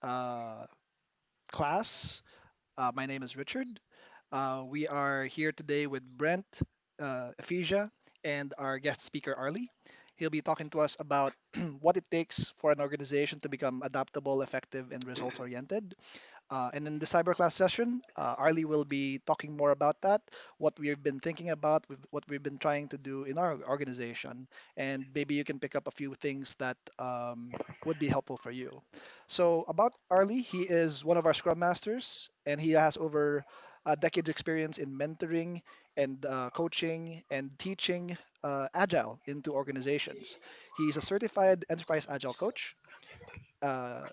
uh, class. My name is Richard. We are here today with Brent, Ephesia, and our guest speaker, Arlie. He'll be talking to us about what it takes for an organization to become adaptable, effective, and results oriented. And in the cyber class session, Arlie will be talking more about that, what we've been thinking about, what we've been trying to do in our organization, and maybe you can pick up a few things that would be helpful for you. So about Arlie, he is one of our Scrum Masters, and he has over a decade's experience in mentoring and coaching and teaching Agile into organizations. He's a certified Enterprise Agile Coach,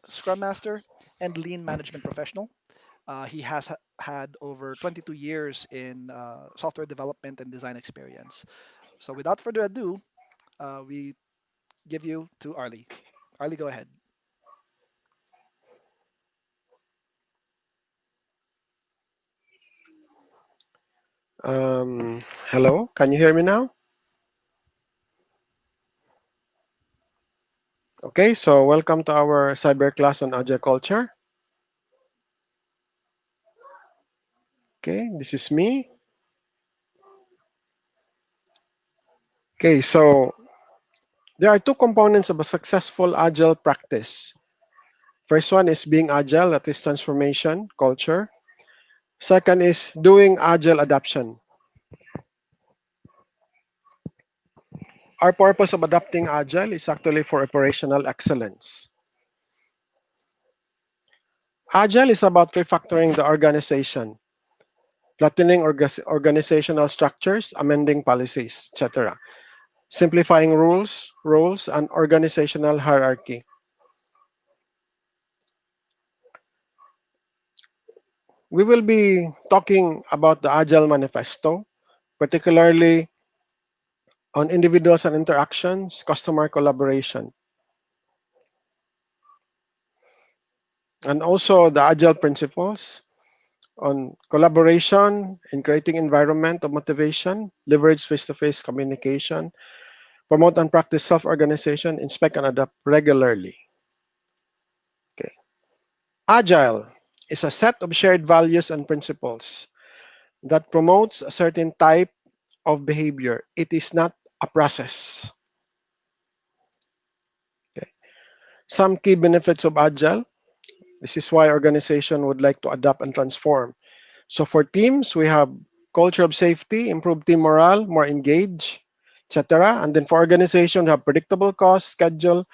Scrum Master, and Lean Management Professional. He has had over 22 years in software development and design experience. So without further ado, we give you to Arlie. Arlie, go ahead. Um, Hello, can you hear me now? Okay, so welcome to our cyber class on agile culture. Okay, this is me. Okay, so there are two components of a successful agile practice. First one is being agile, that is transformation, culture. Second is doing agile adoption. Our purpose of adopting agile is actually for operational excellence. Agile is about refactoring the organization, flattening organizational structures, amending policies, etc. Simplifying rules, roles, and organizational hierarchy. We will be talking about the Agile Manifesto, particularly on individuals and interactions, customer collaboration, and also the Agile principles on collaboration in creating environment of motivation, leverage face-to-face communication, promote and practice self-organization, inspect and adapt regularly. Okay. Agile is a set of shared values and principles that promotes a certain type of behavior. It is not a process. Okay. Some key benefits of Agile. This is why organization would like to adapt and transform. So for teams, we have culture of safety, improve team morale, more engaged, etc. And then for organization, we have predictable cost, schedule,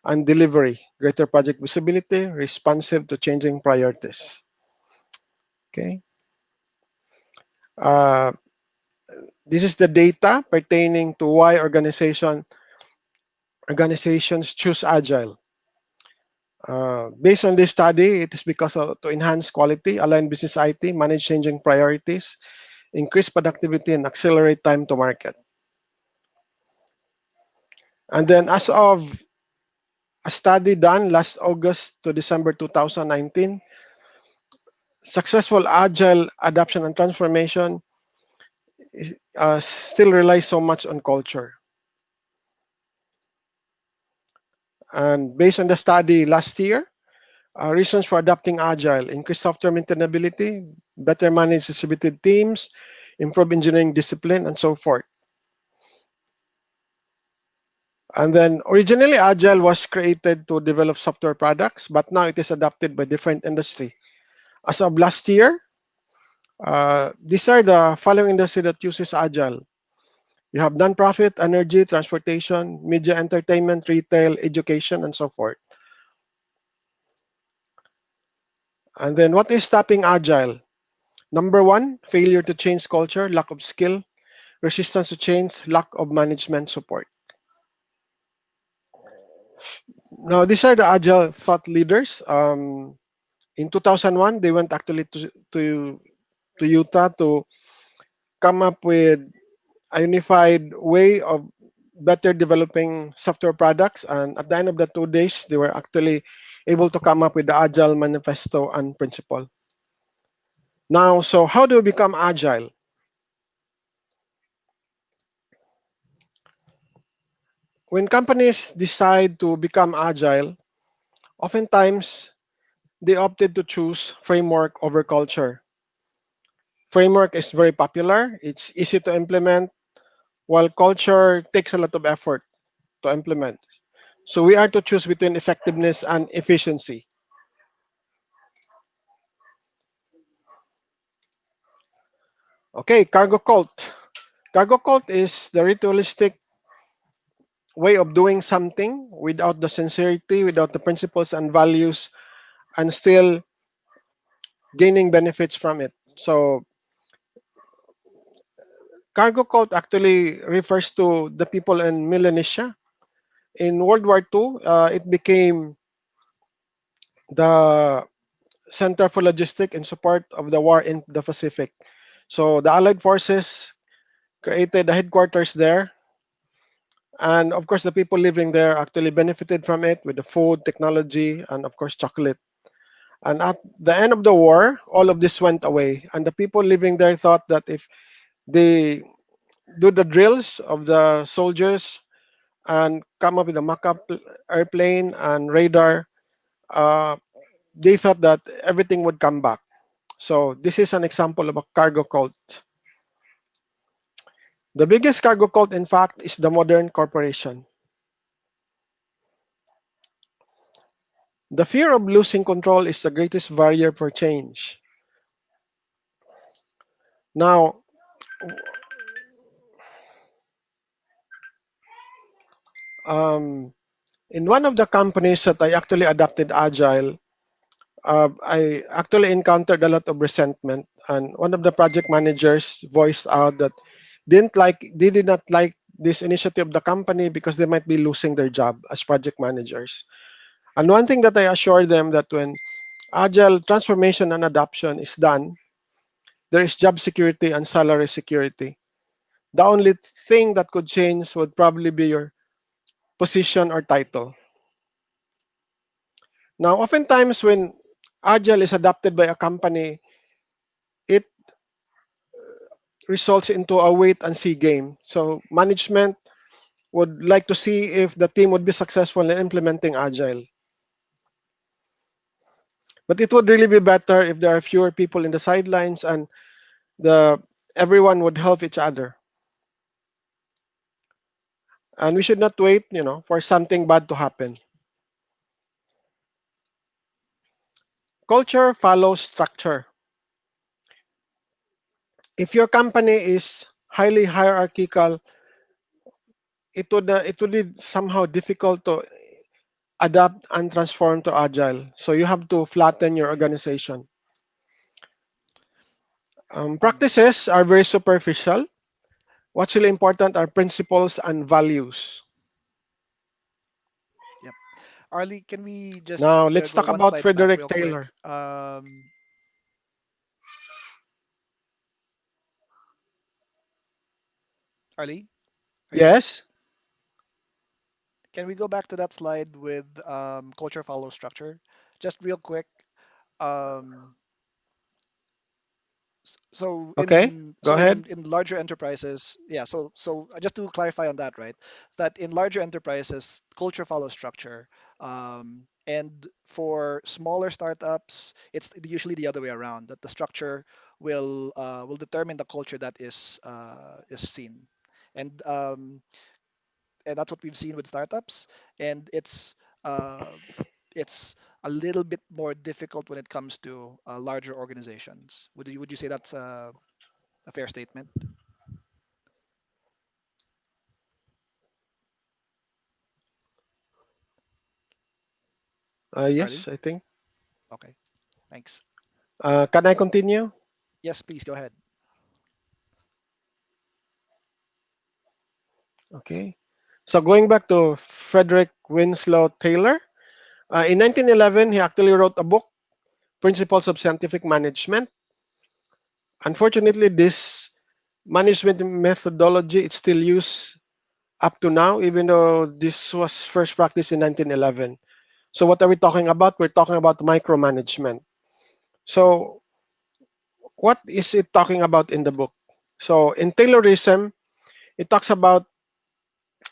and delivery, greater project visibility, responsive to changing priorities. Okay. Uh, this is the data pertaining to why organizations choose Agile. Based on this study, it is because to enhance quality, align business IT, manage changing priorities, increase productivity, and accelerate time to market. And then as of a study done last August to December 2019, successful agile adoption and transformation still relies so much on culture. And based on the study last year, reasons for adopting agile: increase software maintainability, better manage distributed teams, improve engineering discipline, and so forth. And then originally agile was created to develop software products, but now it is adopted by different industry. As of last year, these are the following industry that uses agile. You have nonprofit, energy, transportation, media, entertainment, retail, education, and so forth. And then what is stopping agile? Number one, failure to change culture, lack of skill, resistance to change, lack of management support. Now, these are the agile thought leaders. In 2001, they went actually to Utah to come up with a unified way of better developing software products. And at the end of the 2 days, they were actually able to come up with the Agile Manifesto and principle. Now, so how do we become agile? When companies decide to become agile, oftentimes they opted to choose framework over culture. Framework is very popular, it's easy to implement, while culture takes a lot of effort to implement. So we are to choose between effectiveness and efficiency. Okay, cargo cult. Cargo cult is the ritualistic way of doing something without the sincerity, without the principles and values, and still gaining benefits from it. So cargo cult actually refers to the people in Melanesia. In World War II, it became the center for logistics in support of the war in the Pacific. So the Allied forces created the headquarters there, and of course, the people living there actually benefited from it with the food, technology, and of course, chocolate. And at the end of the war, all of this went away, and the people living there thought that if they do the drills of the soldiers and come up with a mock-up airplane and radar, uh, they thought that everything would come back. So this is an example of a cargo cult. The biggest cargo cult, in fact, is the modern corporation. The fear of losing control is the greatest barrier for change. Now, um, in one of the companies that I actually adopted Agile, I actually encountered a lot of resentment, and one of the project managers voiced out that they did not like this initiative of the company because they might be losing their job as project managers. And one thing that I assured them that when agile transformation and adoption is done, there is job security and salary security. The only thing that could change would probably be your position or title. Now, oftentimes when agile is adopted by a company, it results into a wait and see game. So management would like to see if the team would be successful in implementing agile. But it would really be better if there are fewer people in the sidelines and the everyone would help each other. And we should not wait, for something bad to happen. Culture follows structure. If your company is highly hierarchical, it would be somehow difficult to adapt and transform to agile. So you have to flatten your organization. Um, Practices are very superficial. What's really important are principles and values. yep. Arlie, can we just Now let's go talk one about slide back Frederick real quick? Taylor. Arlie, are you there? Yes. Can we go back to that slide with culture follow structure? Just real quick. Um, so Okay. in Go so ahead. in larger enterprises, yeah. So just to clarify on that, right? That in larger enterprises, culture follows structure. And for smaller startups, it's usually the other way around. That the structure will determine the culture that is seen. And and that's what we've seen with startups. And uh, it's a little bit more difficult when it comes to larger organizations. Would you say that's a fair statement, Yes, Arlie? I think. Okay, thanks. Can I continue? Yes, please go ahead. Okay. So going back to Frederick Winslow Taylor, in 1911, he actually wrote a book, Principles of Scientific Management. Unfortunately, this management methodology is still used up to now, even though this was first practiced in 1911. So what are we talking about? We're talking about micromanagement. So what is it talking about in the book? So in Taylorism, it talks about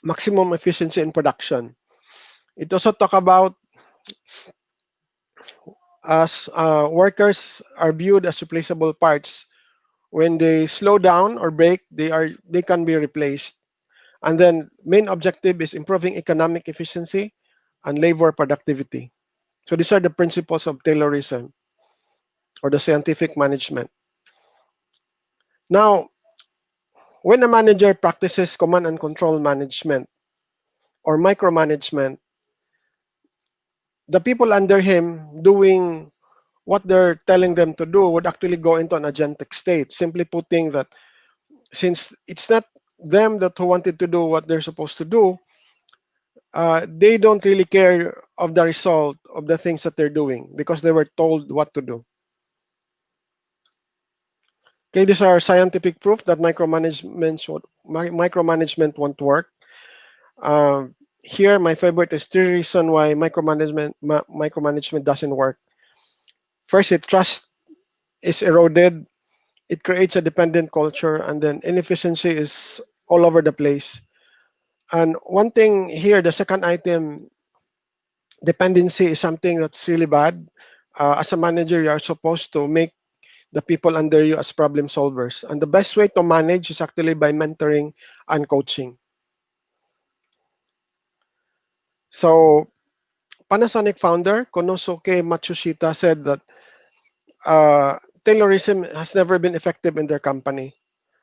maximum efficiency in production. It also talk about as workers are viewed as replaceable parts. When they slow down or break, they can be replaced. And then main objective is improving economic efficiency and labor productivity. So these are the principles of Taylorism or the scientific management. Now, when a manager practices command and control management or micromanagement, the people under him doing what they're telling them to do would actually go into an agentic state. Simply putting that since it's not them that who wanted to do what they're supposed to do, they don't really care of the result of the things that they're doing because they were told what to do. Okay, these are scientific proof that micromanagement won't work. Here, my favorite is three reasons why micromanagement doesn't work. First, it trust is eroded. It creates a dependent culture, and then inefficiency is all over the place. And one thing here, the second item, dependency is something that's really bad. As a manager, you are supposed to make the people under you as problem solvers. And the best way to manage is actually by mentoring and coaching. So, Panasonic founder Konosuke Matsushita said that Taylorism has never been effective in their company.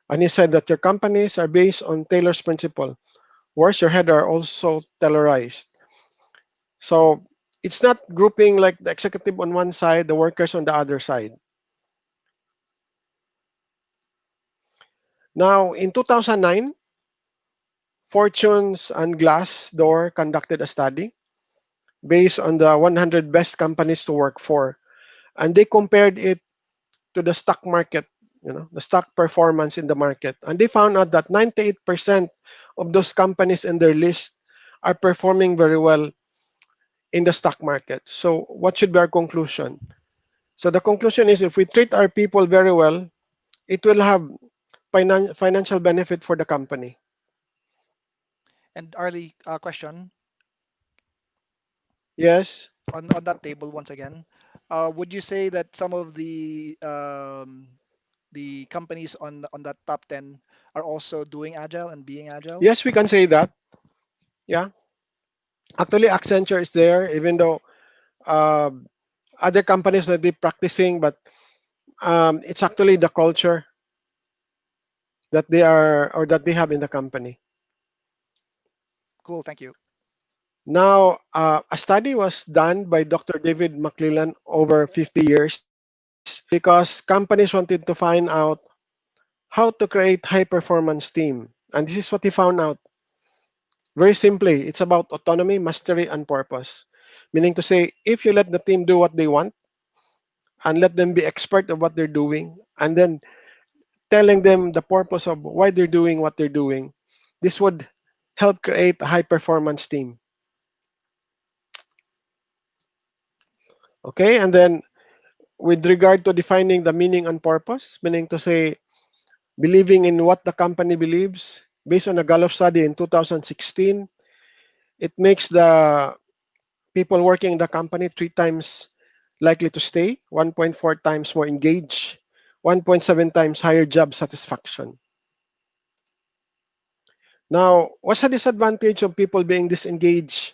And he said that your companies are based on Taylor's principle, whereas your head are also Taylorized. So it's not grouping like the executive on one side, the workers on the other side. Now, in 2009, Fortunes and Glassdoor conducted a study based on the 100 best companies to work for, and they compared it to the stock market, the stock performance in the market, and they found out that 98% of those companies in their list are performing very well in the stock market. So, what should be our conclusion? So, the conclusion is if we treat our people very well, it will have financial benefit for the company. And Arlie, question Yes. on that table once again. Would you say that some of the companies on that top 10 are also doing agile and being agile? Yes, we can say that. Yeah. Actually, Accenture is there, even though uh, other companies that be practicing, but it's actually the culture that they are or that they have in the company. Cool, thank you. Now, a study was done by Dr. David McClellan over 50 years because companies wanted to find out how to create high performance team. And this is what he found out. Very simply, it's about autonomy, mastery, and purpose. Meaning to say, if you let the team do what they want and let them be expert of what they're doing, and then telling them the purpose of why they're doing what they're doing, this would help create a high performance team. Okay, and then with regard to defining the meaning and purpose, meaning to say believing in what the company believes, based on a Gallup study in 2016, it makes the people working in the company three times likely to stay, 1.4 times more engaged, 1.7 times higher job satisfaction. Now, what's the disadvantage of people being disengaged?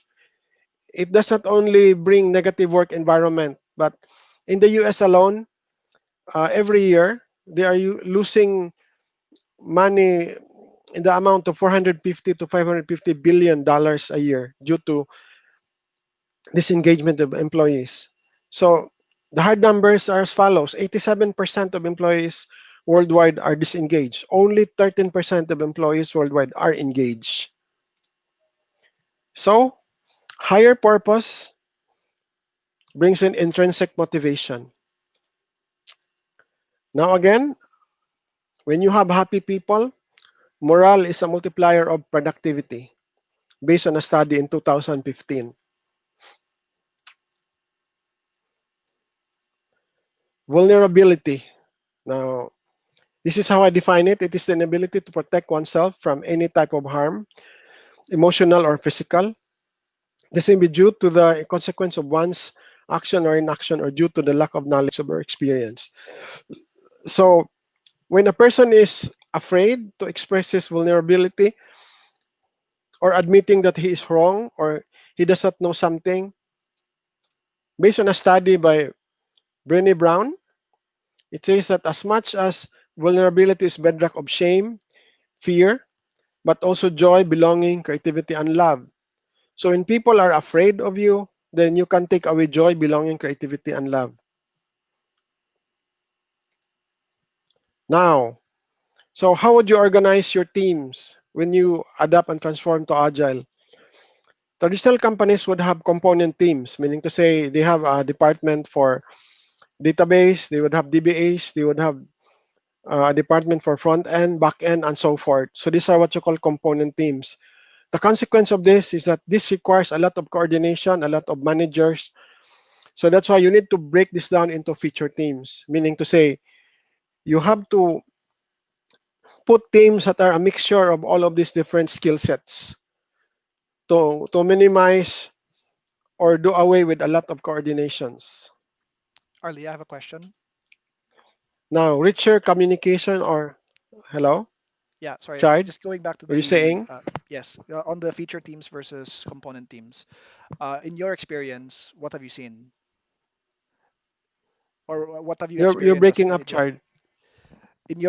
It does not only bring negative work environment, but in the US alone, every year they are losing money in the amount of 450 to 550 billion dollars a year due to disengagement of employees. So the hard numbers are as follows: 87% of employees worldwide are disengaged. Only 13% of employees worldwide are engaged. So higher purpose brings in intrinsic motivation. Now again, when you have happy people, morale is a multiplier of productivity based on a study in 2015. Vulnerability. Now, this is how I define it. It is the inability to protect oneself from any type of harm, emotional or physical. This may be due to the consequence of one's action or inaction or due to the lack of knowledge or experience. So when a person is afraid to express his vulnerability or admitting that he is wrong or he does not know something, based on a study by Brené Brown, it says that as much as vulnerability is bedrock of shame, fear, but also joy, belonging, creativity, and love. So when people are afraid of you, then you can take away joy, belonging, creativity, and love. Now, so how would you organize your teams when you adapt and transform to agile? Traditional companies would have component teams, meaning to say they have a department for database, they would have DBAs, they would have a department for front end, back end, and so forth. So these are what you call component teams. The consequence of this is that this requires a lot of coordination, a lot of managers. So that's why you need to break this down into feature teams, meaning to say you have to put teams that are a mixture of all of these different skill sets to minimize or do away with a lot of coordinations. Arlie, I have a question. Now, richer communication or hello, Yeah, sorry. Chard, Just going back to were you the saying? yes, on the feature teams versus component teams. In your experience, what have you seen, or what have you You're experienced as breaking up, in your Chard.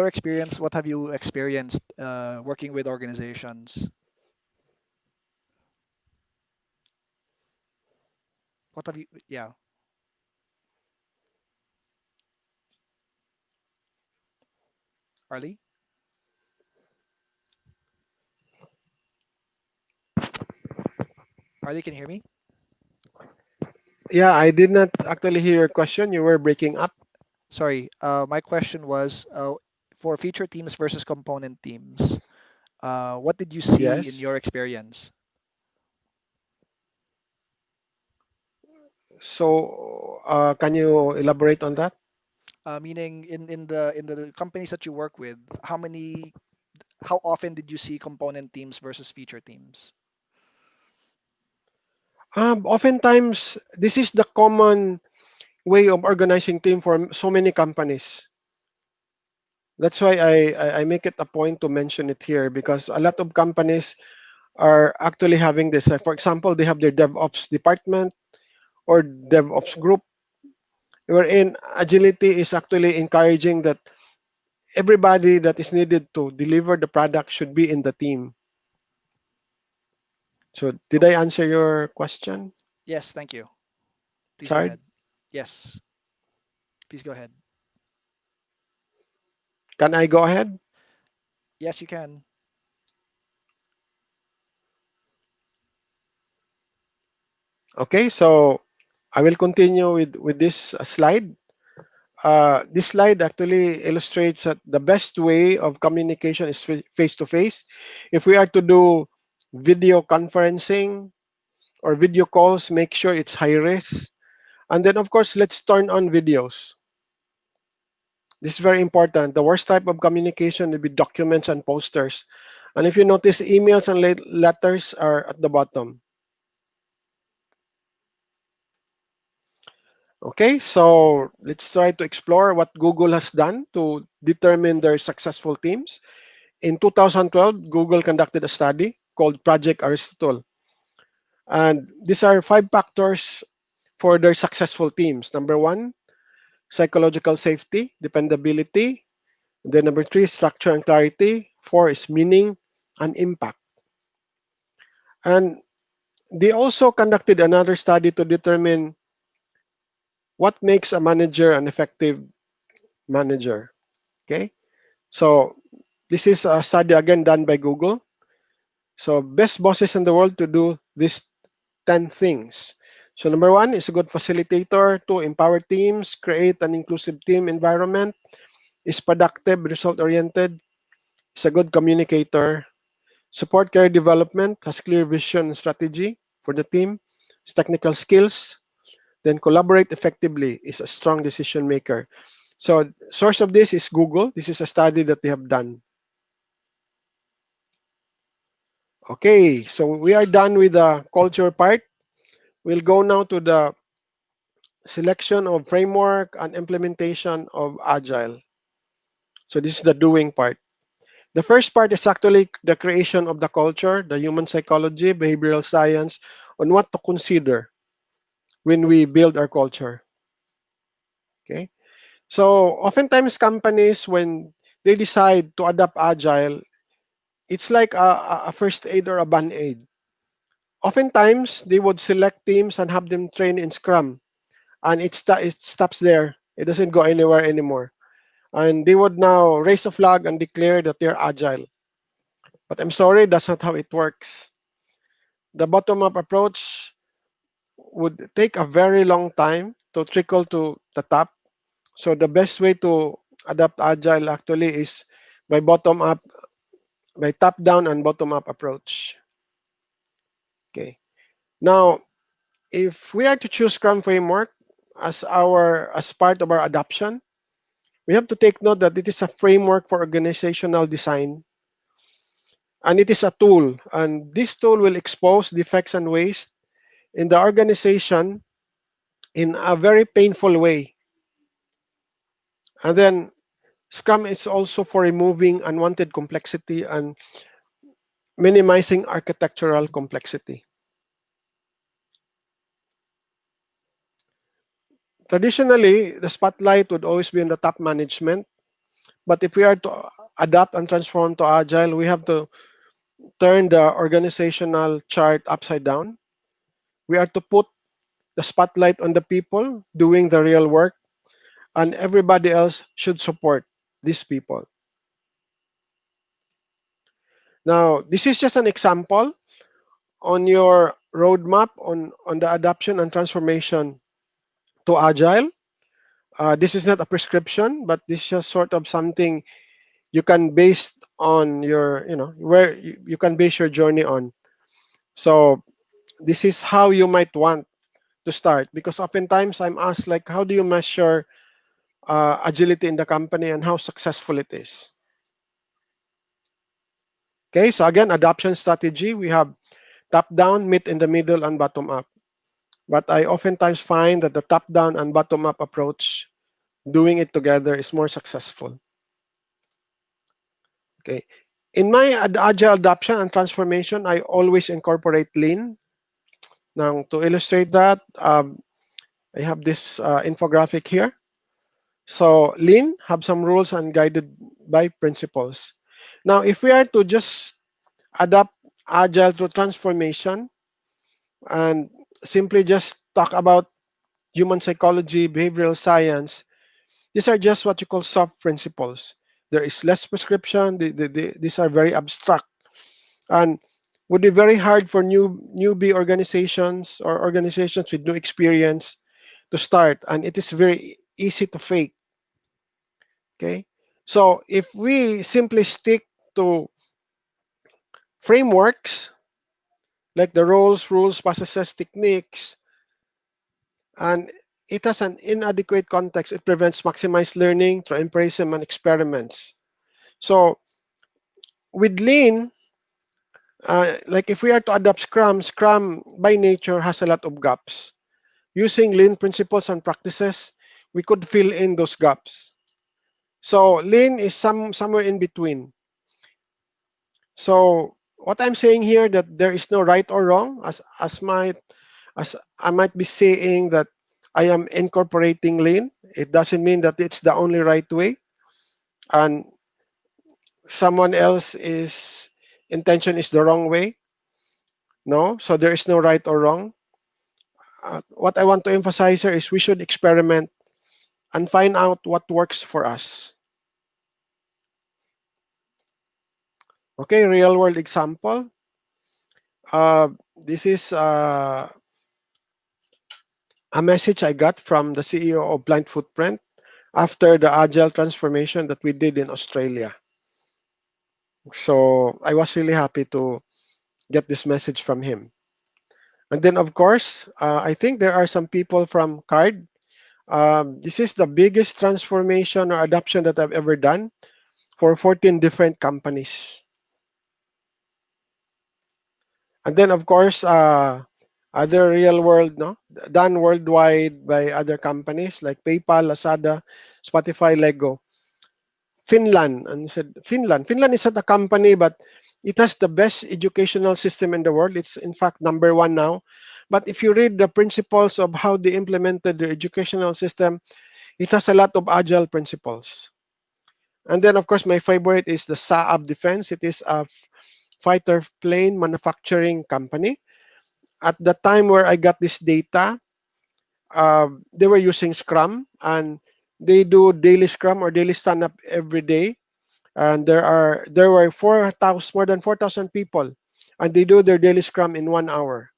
experience? What have you experienced working with organizations? What have you? Yeah, Arlie, Arlie, can you hear me? Yeah, I did not actually hear your question. You were breaking up. Sorry. My question was for feature teams versus component teams. What did you see in Yes. your experience? So, can you elaborate on that? Meaning in the companies that you work with, how often did you see component teams versus feature teams? Oftentimes, this is the common way of organizing team for so many companies. That's why I make it a point to mention it here because a lot of companies are actually having this. Like, for example, they have their DevOps department or DevOps group, wherein agility is actually encouraging that everybody that is needed to deliver the product should be in the team. So, did I Okay. answer your question, Yes, thank you. Please go Chard? ahead. Yes, please go ahead. Can I go ahead? Yes, you can. Okay, so I will continue with this slide. This slide actually illustrates that the best way of communication is face to face. If we are to do video conferencing or video calls, make sure it's high risk. And then, of course, let's turn on videos. This is very important. The worst type of communication will be documents and posters. And if you notice, emails and letters are at the bottom. Okay, so let's try to explore what Google has done to determine their successful teams. In 2012, Google conducted a study called Project Aristotle. And these are five factors for their successful teams. Number one, psychological safety, dependability. Then number three, structure and clarity. Four is meaning and impact. And they also conducted another study to determine what makes a manager an effective manager. Okay, so this is a study again done by Google. So best bosses in the world to do these 10 things. So number one is a good facilitator. Two, empower teams, create an inclusive team environment, is productive, result-oriented, is a good communicator, support career development, has clear vision and strategy for the team, is technical skills, then collaborate effectively, is a strong decision maker. So source of this is Google. This is a study that they have done. Okay, so we are done with the culture part. We'll go now to the selection of framework and implementation of agile. So this is the doing part. The first part is actually the creation of the culture, the human psychology, behavioral science, on what to consider when we build our culture. Okay. So oftentimes companies, when they decide to adopt agile, it's like a first aid or a band-aid. Oftentimes they would select teams and have them train in Scrum, and it stops there. It doesn't go anywhere anymore. And they would now raise a flag and declare that they're agile. But I'm sorry, that's not how it works. The bottom-up approach would take a very long time to trickle to the top. So the best way to adapt agile actually is by bottom up, by top down and bottom up approach. Okay. Now, if we are to choose Scrum framework as part of our adoption, we have to take note that it is a framework for organizational design, and it is a tool, and this tool will expose defects and waste in the organization in a very painful way. And then Scrum is also for removing unwanted complexity and minimizing architectural complexity. Traditionally, the spotlight would always be on the top management, but if we are to adapt and transform to agile, we have to turn the organizational chart upside down. We are to put the spotlight on the people doing the real work, and everybody else should support these people. Now, this is just an example on your roadmap on the adoption and transformation to agile. This is not a prescription, but this is just sort of something you can base on your, where you can base your journey on. So this is how you might want to start, because oftentimes I'm asked, like, how do you measure agility in the company and how successful it is? Okay, so again, adoption strategy, we have top down, mid in the middle, and bottom up. But I oftentimes find that the top down and bottom up approach, doing it together, is more successful. Okay. In my agile adoption and transformation, I always incorporate lean. Now, to illustrate that, I have this infographic here. So lean have some rules and guided by principles. Now, if we are to just adapt agile to transformation and simply just talk about human psychology, behavioral science, these are just what you call soft principles. There is less prescription. These are very abstract and would be very hard for newbie organizations or organizations with no experience to start, and it is very easy to fake. Okay, so if we simply stick to frameworks like the roles, rules, processes, techniques, and it has an inadequate context, it prevents maximized learning through empiricism and experiments. So with lean, like if we are to adopt Scrum by nature has a lot of gaps. Using lean principles and practices, we could fill in those gaps. So lean is somewhere in between. So what I'm saying here, that there is no right or wrong, as I might be saying that I am incorporating lean. It doesn't mean that it's the only right way, and someone else is intention is the wrong way. No, so there is no right or wrong. What I want to emphasize here is we should experiment and find out what works for us. Okay, real world example. This is a message I got from the CEO of Blind Footprint after the agile transformation that we did in Australia. So I was really happy to get this message from him. And then, of course, I think there are some people from CARD. This is the biggest transformation or adoption that I've ever done for 14 different companies. And then, of course, other real world, no, done worldwide by other companies like PayPal, Lazada, Spotify, Lego. Finland, and said Finland is not a company, but it has the best educational system in the world. It's in fact number one now. But if you read the principles of how they implemented their educational system, it has a lot of agile principles. And then, of course, my favorite is the Saab Defense. It is a fighter plane manufacturing company. At the time where I got this data, they were using Scrum, and they do daily Scrum or daily stand up every day. And there were 4,000, more than 4,000 people, and they do their daily Scrum in 1 hour,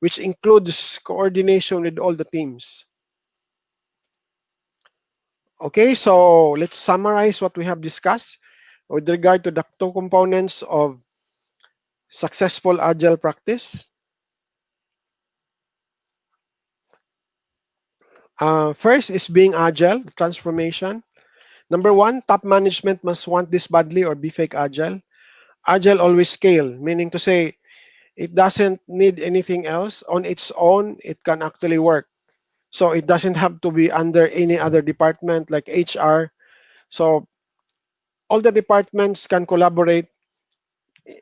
which includes coordination with all the teams. Okay, so let's summarize what we have discussed with regard to the two components of successful agile practice. First is being agile, transformation. Number one, top management must want this badly or be fake agile. Agile always scale, meaning to say it doesn't need anything else. On its own, it can actually work. So it doesn't have to be under any other department like HR. So all the departments can collaborate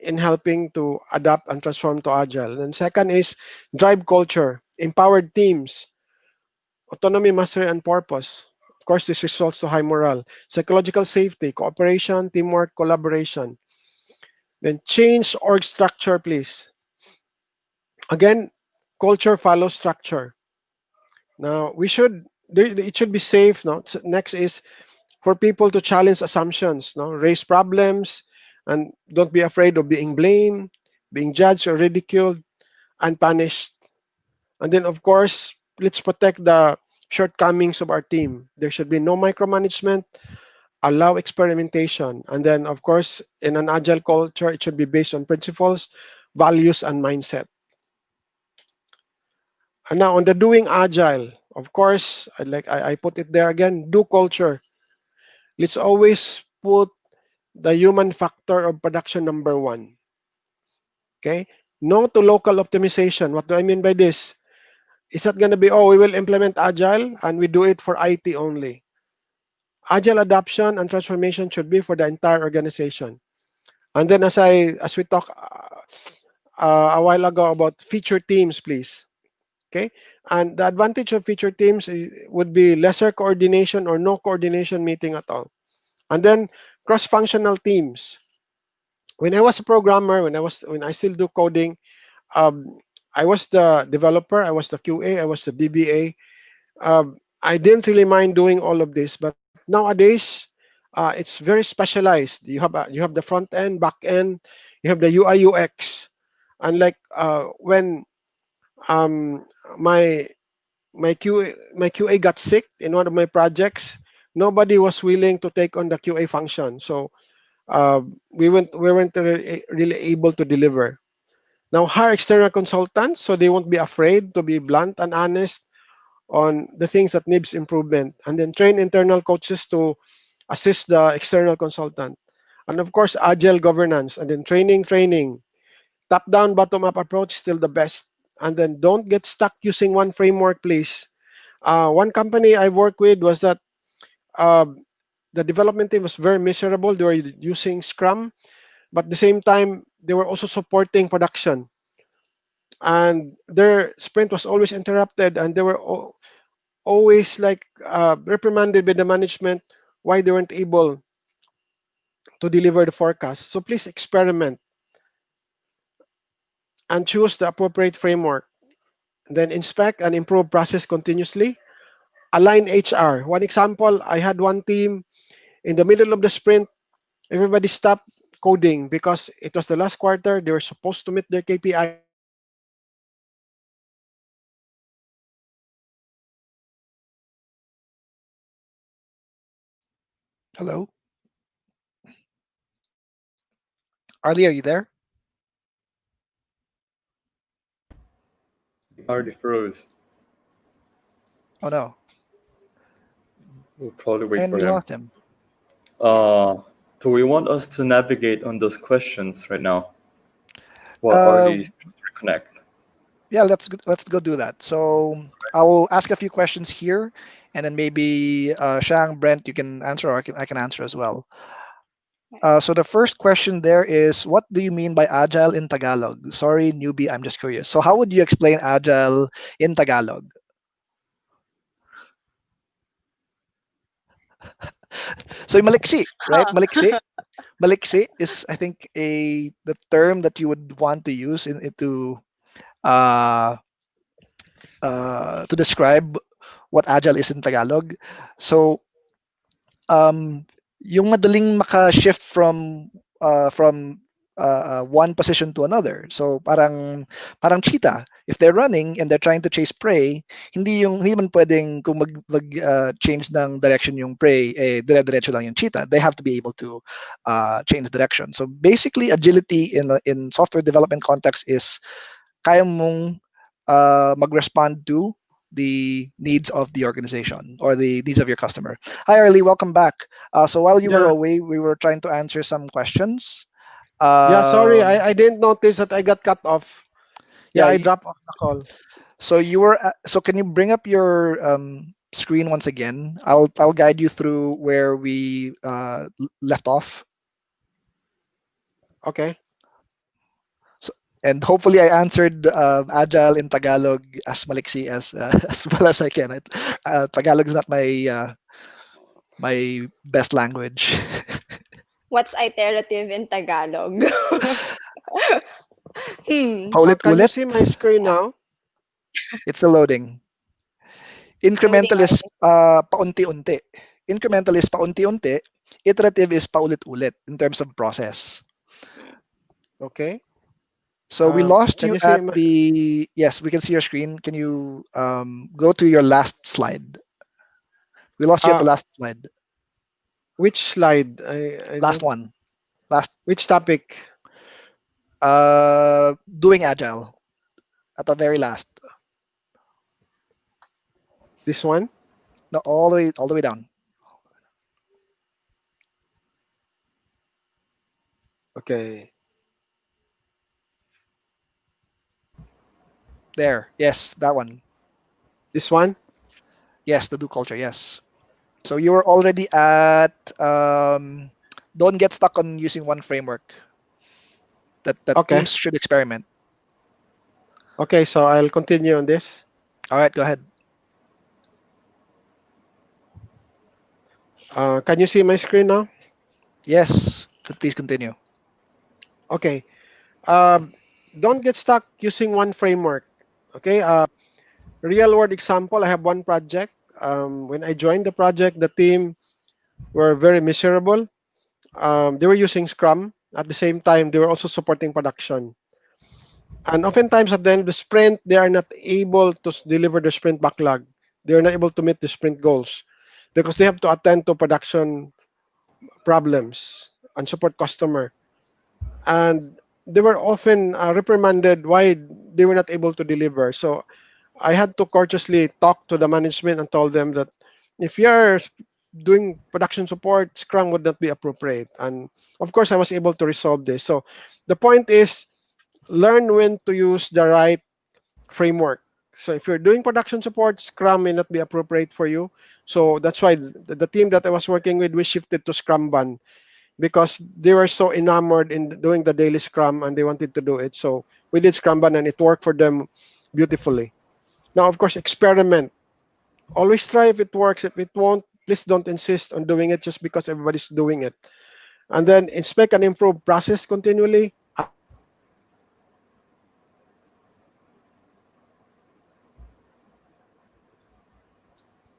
in helping to adapt and transform to agile. And second is drive culture, empowered teams, autonomy, mastery, and purpose. Of course, this results to high morale, psychological safety, cooperation, teamwork, collaboration. Then change org structure, please. Again, culture follows structure. Now it should be safe. No, next is for people to challenge assumptions. No, raise problems, and don't be afraid of being blamed, being judged or ridiculed, and punished. And then, of course, let's protect the shortcomings of our team. There should be no micromanagement, allow experimentation. And then, of course, in an agile culture, it should be based on principles, values, and mindset. And now on the doing agile, of course, I put it there again, do culture. Let's always put the human factor of production number one. Okay? No to local optimization. What do I mean by this? It's not going to be, oh, we will implement agile and we do it for IT only. Agile adoption and transformation should be for the entire organization. And then as we talked a while ago about feature teams, please. Okay, and the advantage of feature teams would be lesser coordination or no coordination meeting at all. And then cross-functional teams. When I was a programmer, when I still do coding, um, I was the developer, I was the QA, I was the DBA. I didn't really mind doing all of this, but nowadays it's very specialized. You have the front end, back end, you have the UI UX, and like when um, my my QA got sick in one of my projects, nobody was willing to take on the QA function. So we weren't really able to deliver. Now hire external consultants so they won't be afraid to be blunt and honest on the things that needs improvement, and then train internal coaches to assist the external consultant. And of course, agile governance, and then training. Top down, bottom up approach still the best. And then don't get stuck using one framework, please. One company I worked with was that uh, the development team was very miserable. They were using Scrum, but at the same time, they were also supporting production. And their sprint was always interrupted, and they were always like reprimanded by the management why they weren't able to deliver the forecast. So please experiment and choose the appropriate framework. Then inspect and improve process continuously. Align HR. One example, I had one team in the middle of the sprint, everybody stopped coding because it was the last quarter. They were supposed to meet their KPIs. And then the HR team decided to stop coding because they were not able to deliver the Hello, forecast. So Arlie, are you there? Already froze. Oh no, We'll probably wait and for we him. lost him. Uh, do we want us to navigate on those questions right now while Uh, Arlie reconnect? Yeah, let's go do that. So I'll ask a few questions here, and then maybe Shang, Brent, you can answer, or I can answer as well. So the first question there is, what do you mean by agile in Tagalog? Sorry, newbie, I'm just curious. So how would you explain agile in Tagalog? So maliksi, right? Huh. Maliksi. Maliksi is, I think, a the term that you would want to use uh, to describe what agile is in Tagalog. So um, yung madaling maka-shift from one position to another. So parang cheetah. If they're running and they're trying to chase prey, hindi man pwedeng kung change ng direction yung prey, dire-diretso lang yung cheetah. They have to be able to change direction. So basically, agility in software development context is kaya mong mag-respond to the needs of the organization or the needs of your customer. Hi, Arlie. Welcome back. So while you were Yeah, away, we were trying to answer some questions. yeah. Sorry, Um, I didn't notice that I got cut off. Yeah, yeah. I dropped off the call. So you were. So can you bring up your screen once again? I'll guide you through where we left off. Okay. So, and hopefully I answered agile in Tagalog as maliksi as as well as I can. Tagalog is not my best language. What's iterative in Tagalog? Hmm. Can you Paulit-ulit, see my screen now? it's still loading. Loading Incremental is already. paunti-unti. Incremental is paunti-unti. Iterative is paulit-ulit in terms of process. Okay. So we lost Can you you see at my, the, yes, we can see your screen. Can you go to your last slide? We lost you at the uh last slide. which slide? I Last don't. one. Last, Which topic? doing agile at the very last. This one? No, all the way down. Okay. There. Yes, that one. This one? Yes, the do culture. Yes. So you were already at don't get stuck on using one framework. That Okay. teams should experiment. Okay, so I'll continue on this. All right, go ahead. Can you see my screen now? Yes, please continue. Okay. Um, don't get stuck using one framework. Okay. Real world example. I have one project. When I joined the project, the team were very miserable. They were using Scrum. At the same time, they were also supporting production. And oftentimes at the end of the sprint, they are not able to deliver the sprint backlog. They are not able to meet the sprint goals because they have to attend to production problems and support customer. And they were often reprimanded why they were not able to deliver. So I had to courteously talk to the management and told them that if you're doing production support, Scrum would not be appropriate. And of course, I was able to resolve this. So the point is learn when to use the right framework. So if you're doing production support, Scrum may not be appropriate for you. So that's why the team that I was working with, we shifted to Scrum Ban because they were so enamored in doing the daily Scrum and they wanted to do it. So we did Scrum Ban and it worked for them beautifully. Now, of course, experiment. Always try if it works. If it won't, please don't insist on doing it just because everybody's doing it. And then inspect and improve process continually.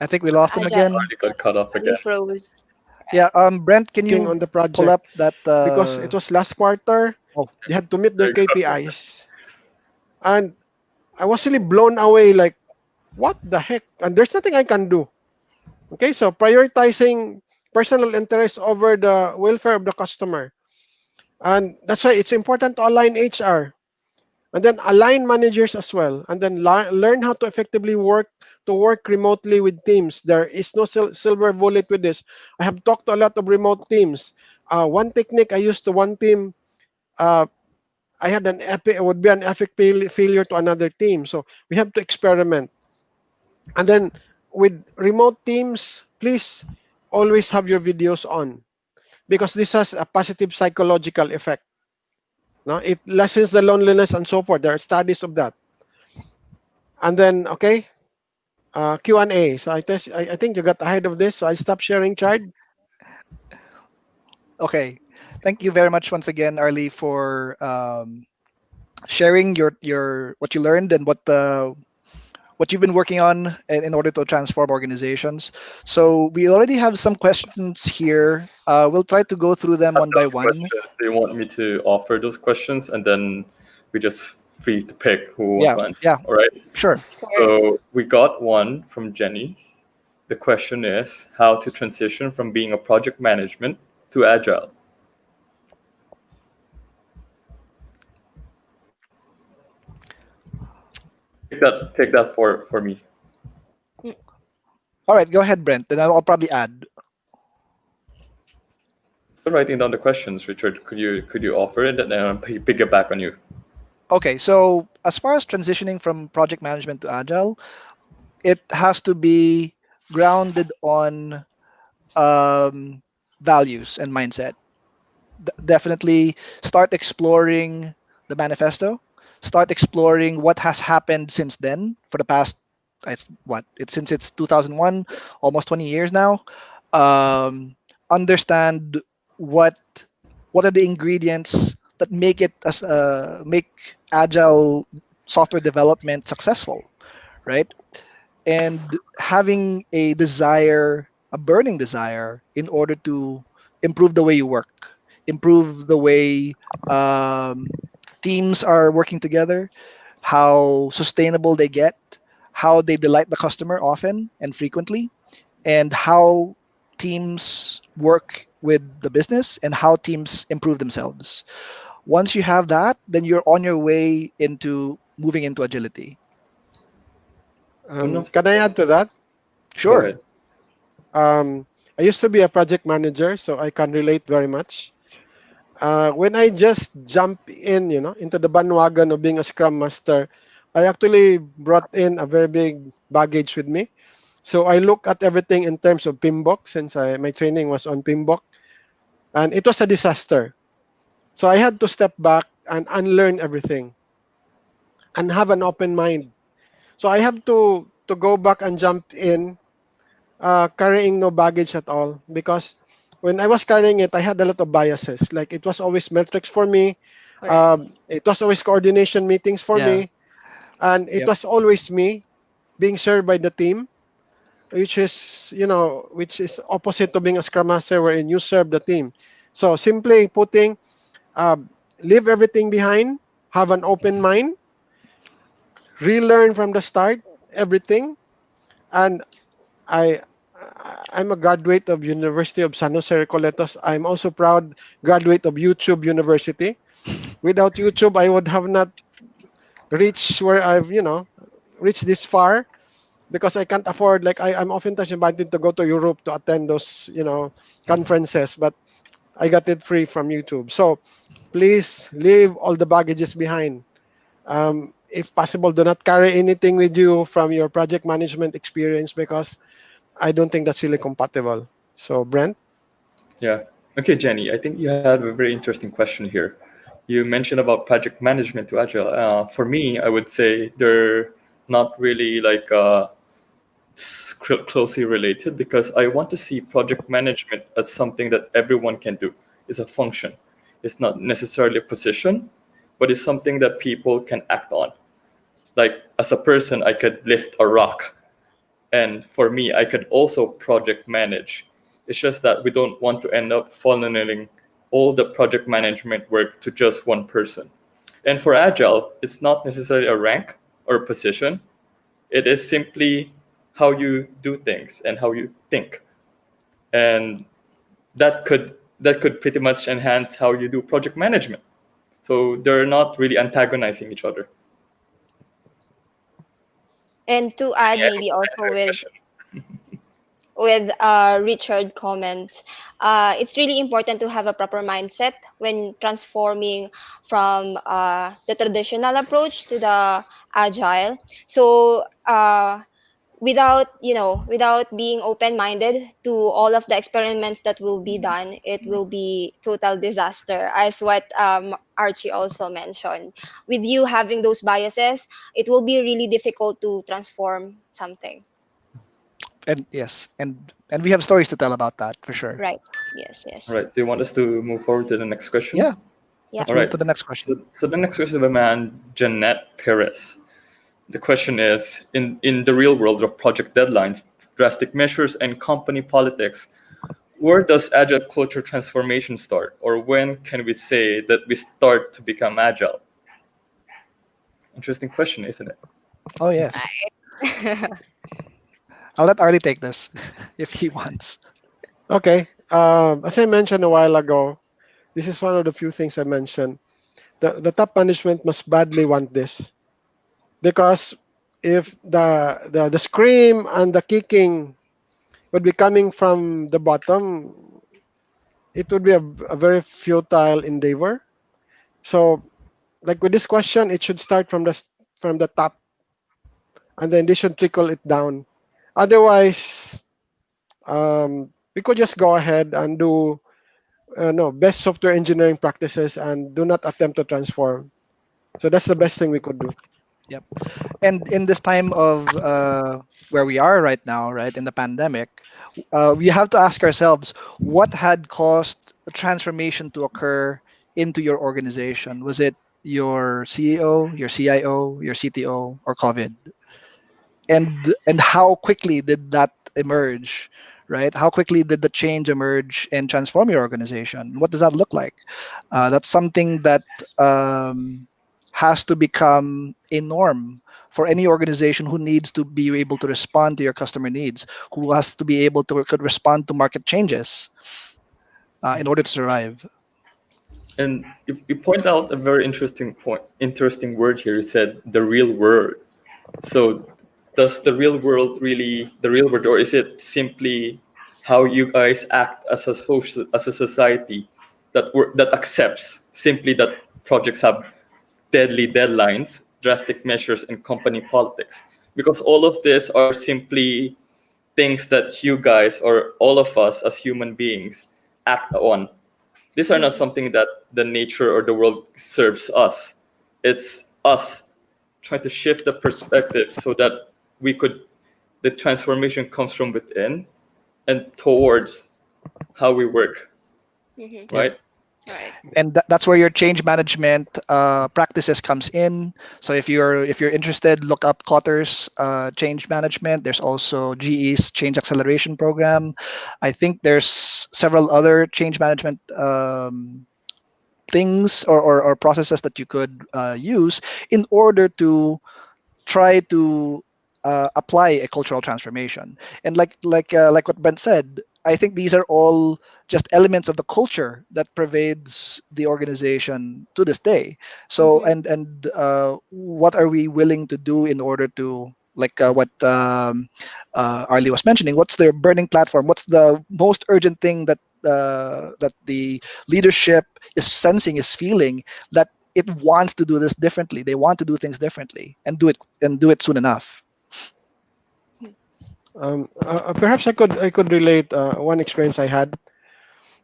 I think we lost him Agile. again. Already Yeah. got cut off He again. froze. Yeah. Brent, can Working you on the pull project up that? because it was last quarter. Oh, They had to meet their There you go. KPIs. And I was really blown away like, what the heck? And there's nothing I can do. Okay, so prioritizing personal interest over the welfare of the customer. And that's why it's important to align HR and then align managers as well. And then learn how to effectively work remotely with teams. There is no silver bullet with this. I have talked to a lot of remote teams. One technique I used to one team, uh, I had an epic, it would be an epic failure to another team. So we have to experiment. And then with remote teams, please always have your videos on because this has a positive psychological effect. No, it lessens the loneliness and so forth. There are studies of that. And then, okay, Q&A. So I think you got ahead of this. So I stopped sharing, Chard. Okay. Thank you very much once again, Arlie, for sharing your what you learned and what you've been working on in order to transform organizations. So we already have some questions here. We'll try to go through them Have one by those one. questions. They want me to offer those questions, and then we just free to pick who we want Yeah, to answer. yeah, All right. sure. Sure. So we got one from Jenny. The question is how to transition from being a project management to agile. Take that for me. Mm, All right, go ahead, Brent. Then I'll probably add. Still writing down the questions, Richard. Could you offer it, and then I'll pick it back on you. Okay, so as far as transitioning from project management to agile, it has to be grounded on um, values and mindset. Definitely start exploring the manifesto, start exploring what has happened since then for the past it's since it's 2001, almost 20 years now. Understand what what are the ingredients that make it as make agile software development successful, right? And having a desire, a burning desire, in order to improve the way you work, improve the way um, teams are working together, how sustainable they get, how they delight the customer often and frequently, and how teams work with the business and how teams improve themselves. Once you have that, then you're on your way into moving into agility. One of the Can I add things. to that? Go Sure. ahead. I used to be a project manager, so I can relate very much. When I just jump in, into the bandwagon of being a Scrum Master, I actually brought in a very big baggage with me. So I look at everything in terms of PMBOK since my training was on PMBOK, and it was a disaster. So I had to step back and unlearn everything and have an open mind. So I have to go back and jump in, carrying no baggage at all because when I was carrying it, I had a lot of biases. Like it was always metrics for me, correct. it was always coordination meetings for Yeah. me, and it Yep. was always me being served by the team, which is opposite to being a scrum master, wherein you serve the team. So simply putting, um, leave everything behind, have an open mind, relearn from the start everything, and I I'm a graduate of University of San Jose Recoletos. I'm also proud graduate of YouTube University. Without YouTube, I would have not reached where I've reached this far because I can't afford, like I'm oftentimes invited to go to Europe to attend those conferences, but I got it free from YouTube. So please leave all the baggages behind. If possible, do not carry anything with you from your project management experience because I don't think that's really compatible. So Brent. Yeah. Okay, Jenny. I think you had a very interesting question here. You mentioned about project management to agile. For me, I would say they're not really like closely related because I want to see project management as something that everyone can do. It's a function. It's not necessarily a position, but it's something that people can act on. Like as a person, I could lift a rock, and for me, I could also project manage. It's just that we don't want to end up funneling all the project management work to just one person. And for agile, it's not necessarily a rank or position. It is simply how you do things and how you think, and that could pretty much enhance how you do project management. So they're not really antagonizing each other. And to Jenny, add, I hope maybe I also answered your with question. with Richard comment, it's really important to have a proper mindset when transforming from the traditional approach to the agile. So without being open minded to all of the experiments that will be done, it will be total disaster, as what Archie also mentioned. With you having those biases, it will be really difficult to transform something. And yes, and we have stories to tell about that for sure. Right. Yes, All yes. right. Do you want us to move forward to the next question? Yeah, Yeah. let's All move right. to the next So, question. so the next question is by man Jeanette Perez. The question is, in the real world of project deadlines, drastic measures, and company politics, where does agile culture transformation start? Or when can we say that we start to become agile? Interesting question, isn't it? Oh yes, I'll let Arlie take this if he wants. Okay. As I mentioned a while ago, this is one of the few things I mentioned. The top management must badly want this because if the scream and the kicking would be coming from the bottom, it would be a very futile endeavor. So, like with this question, it should start from from the top, and then they should trickle it down. Otherwise, we could just go ahead and do no best software engineering practices and do not attempt to transform. So that's the best thing we could do. Yep. And in this time of where we are right now, right in the pandemic, we have to ask ourselves what had caused the transformation to occur into your organization. Was it your CEO, your CIO, your CTO, or COVID? And how quickly did that emerge, right? How quickly did the change emerge and transform your organization? What does that look like? That's something that has to become a norm for any organization who needs to be able to respond to your customer needs, who has to be able to could respond to market changes in order to survive. And you point out a very interesting word here. You said the real world. So does the real world really the real world, or is it simply how you guys act as a social as a society that accepts simply that projects have deadly deadlines, drastic measures, and company politics? Because all of this are simply things that you guys or all of us as human beings act on. These are not Mhm. something that the nature or the world serves us. It's us trying to shift the perspective so that we could the transformation comes from within and towards how we work, Mhm. Yep. right? Right. And that's where your change management practices comes in. So if you're interested, look up Cotter's change management. There's also GE's change acceleration program. I think there's several other change management things or processes that you could use in order to try to apply a cultural transformation. And like what Brent said, I think these are all just elements of the culture that pervades the organization to this day. So Mhm. and what are we willing to do in order to like what Arlie was mentioning? What's the burning platform? What's the most urgent thing that the leadership is sensing, is feeling that it wants to do this differently. They want to do things differently and do it soon enough. Perhaps I could relate one experience I had.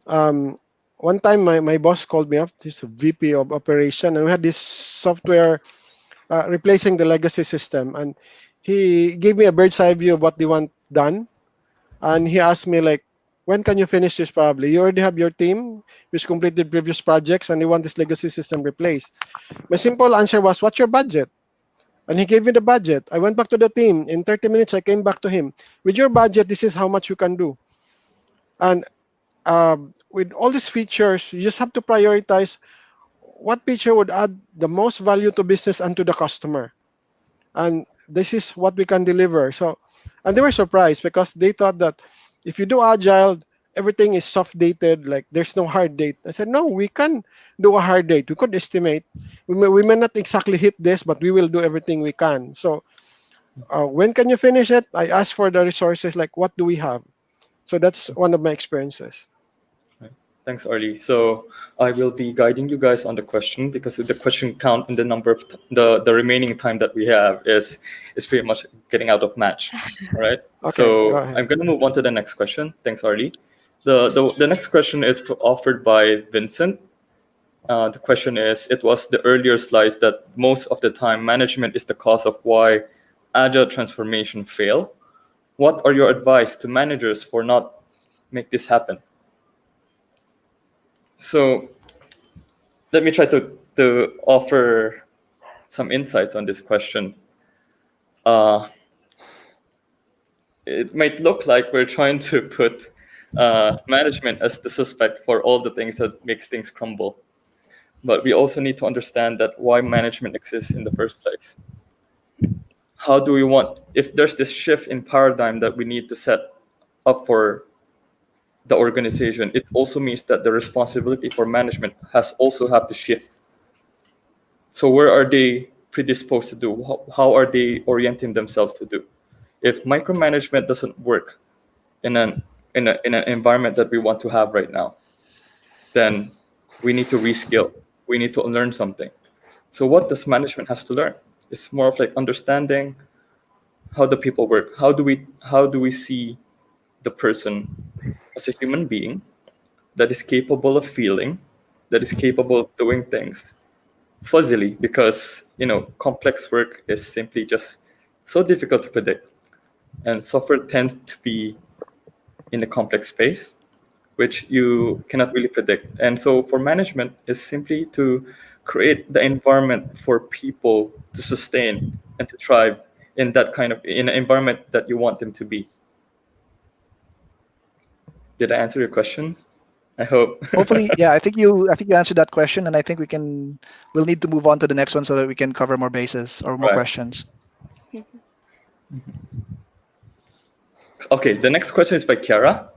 Um, One time my boss called me up. He's a VP of operation, and we had this software replacing the legacy system, and he gave me a bird's eye view of what they want done, and he asked me like, when can you finish this? Probably you already have your team which completed previous projects, and they want this legacy system replaced. My simple answer was, what's your budget? And he gave me the budget. I went back to the team. In 30 minutes, I came back to him. With your budget, this is how much you can do. And with all these features, you just have to prioritize what feature would add the most value to business and to the customer. And this is what we can deliver. So, and they were surprised because they thought that if you do agile, everything is soft dated, like there's no hard date. I said, no, we can do a hard date. We could estimate. We may not exactly hit this, but we will do everything we can. So, when can you finish it? I asked for the resources, like what do we have? So that's one of my experiences. Right. Thanks, Arlie. So I will be guiding you guys on the question because the question count in the number of the remaining time that we have is pretty much getting out of match. All right. Okay, go So ahead. I'm going to move on to the next question. Thanks, Arlie. The next question is offered by Vincent. The question is, it was the earlier slides that most of the time management is the cause of why agile transformation fail. What are your advice to managers for not make this happen? So let me try to offer some insights on this question. It might look like we're trying to put management as the suspect for all the things that makes things crumble. But we also need to understand that why management exists in the first place. How do we want, if there's this shift in paradigm that we need to set up for the organization, it also means that the responsibility for management has also have to shift. So where are they predisposed to do? How are they orienting themselves to do? If micromanagement doesn't work in an environment that we want to have right now, then we need to reskill. We need to learn something. So what does management has to learn? It's more of like understanding how the people work. How do we see the person as a human being that is capable of feeling, that is capable of doing things fuzzily, because complex work is simply just so difficult to predict, and software tends to be in the complex space which you cannot really predict. And so for management is simply to create the environment for people to sustain and to thrive in an environment that you want them to be. Did I answer your question? I hope. Hopefully, yeah. I think you answered that question, and I think we'll need to move on to the next one so that we can cover more bases or more Right. questions. Okay, the next question is by Kiara.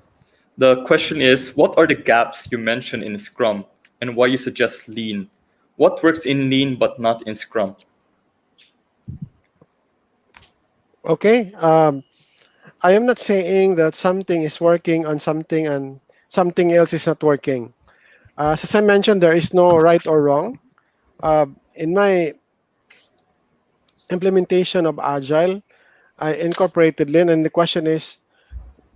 The question is, what are the gaps you mentioned in Scrum and why you suggest Lean? What works in Lean but not in Scrum? Okay. I am not saying that something is working on something and something else is not working. As I mentioned, there is no right or wrong. In my implementation of Agile, I incorporated Lean, and the question is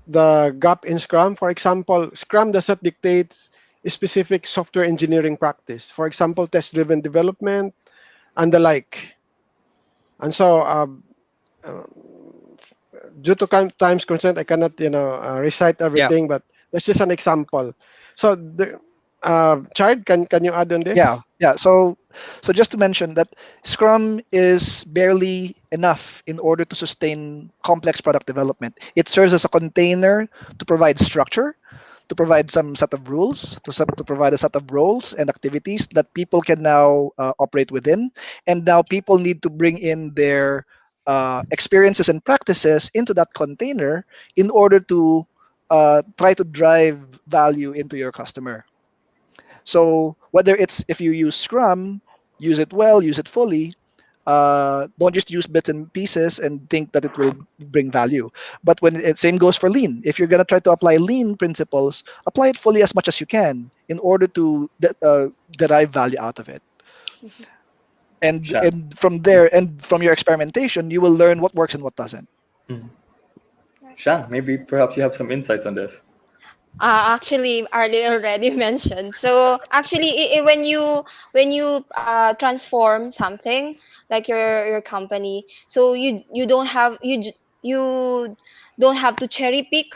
the gap in Scrum. For example, Scrum does not dictate a specific software engineering practice. For example, test-driven development and the like. And so, due to time's constraint, I cannot, recite Yeah, everything, but that's just an example. So, Chard, can you add on yeah, this? yeah. So just to mention that Scrum is barely enough in order to sustain complex product development. It serves as a container to provide structure, to provide some set of rules, to provide a set of roles and activities that people can now operate within. And now people need to bring in their experiences and practices into that container in order to try to drive value into your customer. So whether it's if you use Scrum, use it well, use it fully. Don't just use bits and pieces and think that it will bring value. But when it same goes for Lean. If you're gonna try to apply Lean principles, apply it fully as much as you can in order to derive value out of it. And Shan. and from there and from your experimentation, you will learn what works and what doesn't. Mhm. Shan, maybe perhaps you have some insights on this. Actually, Arlie already mentioned. So actually, when you transform something like your company, so you don't have you don't have to cherry pick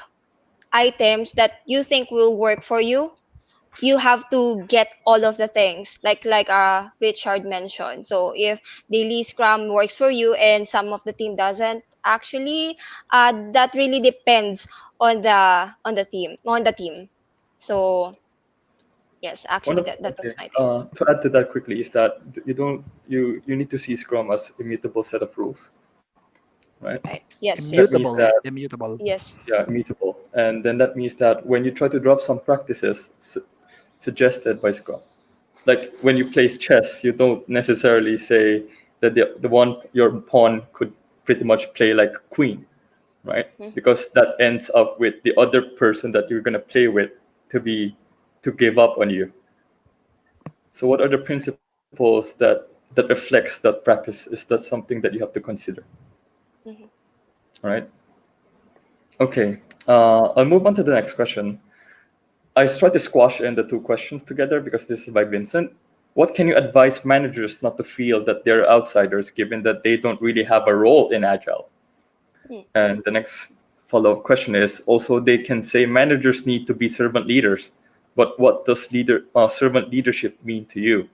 items that you think will work for you. You have to get all of the things like Richard mentioned. So if daily Scrum works for you and some of the team doesn't, actually, that really depends on the team. So yes, One actually, of that's Okay. my take. To add to that quickly is that you need to see Scrum as immutable set of rules, right? Right? Yes, That means yes, Immutable, that immutable. yes. yeah, immutable, and then that means that when you try to drop some practices suggested by Scrum, like when you place chess, you don't necessarily say that the one your pawn could pretty much play like queen, right? Mhm. Because that ends up with the other person that you're going to play with to give up on you. So what are the principles that reflects that practice? Is that something that you have to consider? Mhm. All right. Okay. I'll move on to the next question. I tried to squash in the two questions together because this is by Vincent. What can you advise managers not to feel that they're outsiders given that they don't really have a role in Agile? Mm. And the next follow-up question is also they can say managers need to be servant leaders, but what does servant leadership mean to you?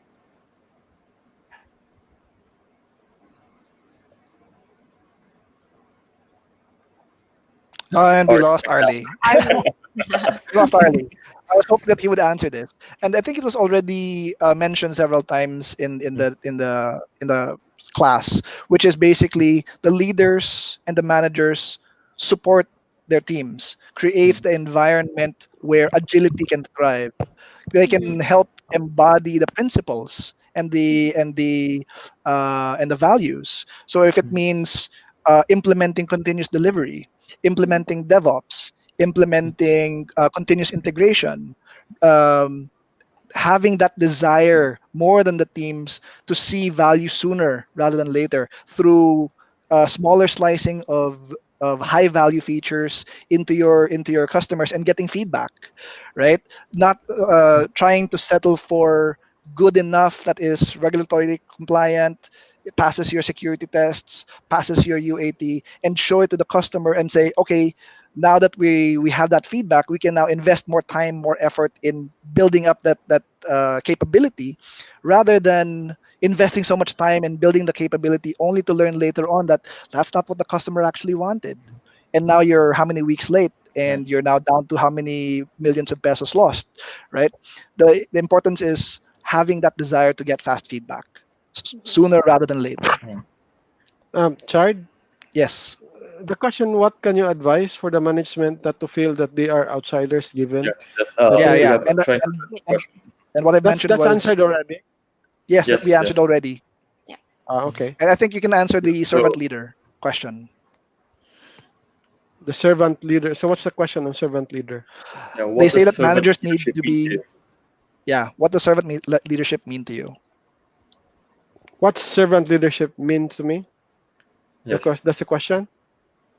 And we Or lost Arlie. Arlie. We lost Arlie. I was hoping that he would answer this, and I think it was already mentioned several times in the class, which is basically the leaders and the managers support their teams, creates the environment where agility can thrive. They can Mhm. help embody the principles and the values. So if it means implementing continuous delivery, implementing DevOps, implementing continuous integration, um, having that desire more than the teams to see value sooner rather than later through smaller slicing of high value features into your customers and getting feedback, right? Not trying to settle for good enough that is regulatory compliant, it passes your security tests, passes your UAT, and show it to the customer and say, okay, now that we have that feedback, we can now invest more time, more effort in building up that capability, rather than investing so much time in building the capability only to learn later on that that's not what the customer actually wanted. And now you're how many weeks late, right. and you're now down to how many millions of pesos lost, right? The importance is having that desire to get fast feedback Mhm. sooner rather than later. Chard, Yes. the question, what can you advise for the management that to feel that they are outsiders given Yes, that's that Yeah, we they yeah. have and tried to and answer the and, question. and what I mentioned that's was, answered already? yes, that we Yes, answered yes. already. Yeah. Okay. And I think you can answer the servant So leader question. The servant leader. So what's the question on servant leader? yeah, They what say does that servant managers need leadership to mean to be, you? yeah, what does leadership mean to you? What's servant leadership mean to me? Yes. That's the question.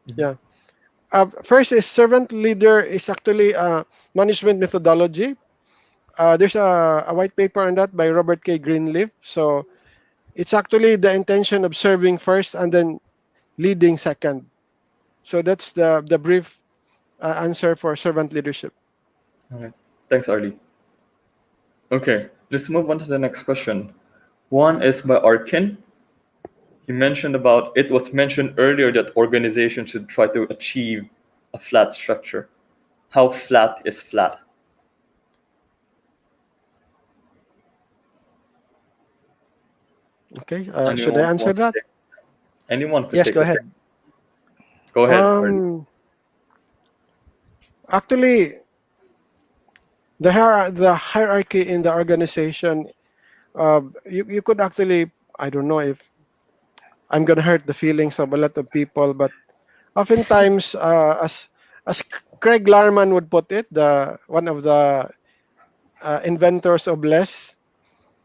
Mhm. Yeah. First is servant leader is actually a management methodology. There's a white paper on that by Robert K. Greenleaf. So it's actually the intention of serving first and then leading second. So that's the brief answer for servant leadership. All right. Thanks, Arlie. Okay, let's move on to the next question. One is by Arkin. He mentioned about it was mentioned earlier that organizations should try to achieve a flat structure. How flat is flat? Okay. Should I Anyone who answer wants to that? take? Anyone could Yes, take go the turn. ahead. Go ahead, Arlie. Um, Actually, the hierarchy in the organization, you could actually, I don't know if I'm gonna hurt the feelings of a lot of people, but oftentimes, as Craig Larman would put it, the one of the inventors of less,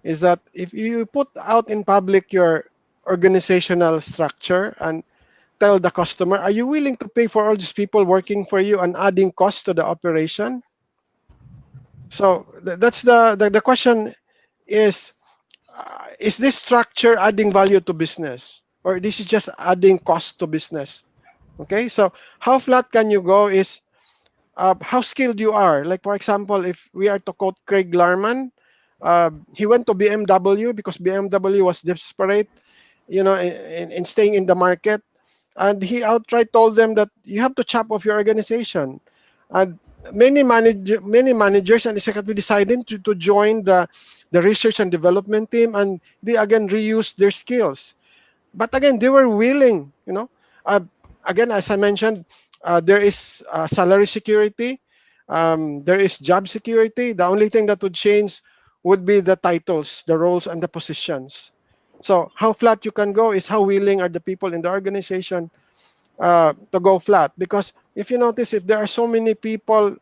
is that if you put out in public your organizational structure and tell the customer, are you willing to pay for all these people working for you and adding cost to the operation? So that's the question is this structure adding value to business or this is just adding cost to business? Okay, so how flat can you go is how skilled you are. Like for example, if we are to quote Craig Larman, he went to BMW because BMW was desperate, in staying in the market, and he outright told them that you have to chop off your organization. And many managers and executives decided to join the research and development team, and they again reuse their skills. But again, they were willing. Uh, Again, as I mentioned, there is salary security, there is job security. The only thing that would change would be the titles, the roles, and the positions. So how flat you can go is how willing are the people in the organization to go flat. Because if you notice, if there are so many people,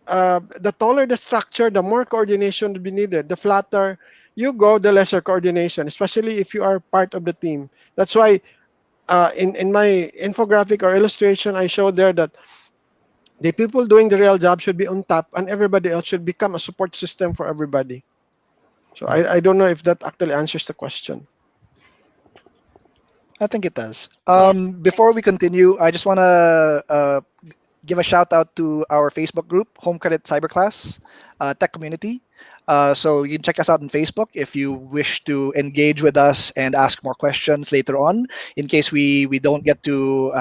the taller the structure, the more coordination will be needed. The flatter you go, the lesser coordination, especially if you are part of the team. That's why in my infographic or illustration, I showed there that the people doing the real job should be on top, and everybody else should become a support system for everybody. So I don't know if that actually answers the question. I think it does. Yes. Before we continue, I just want to give a shout out to our Facebook group, Home Credit Cyberclass Tech Community. So you can check us out on Facebook if you wish to engage with us and ask more questions later on, in case we don't get to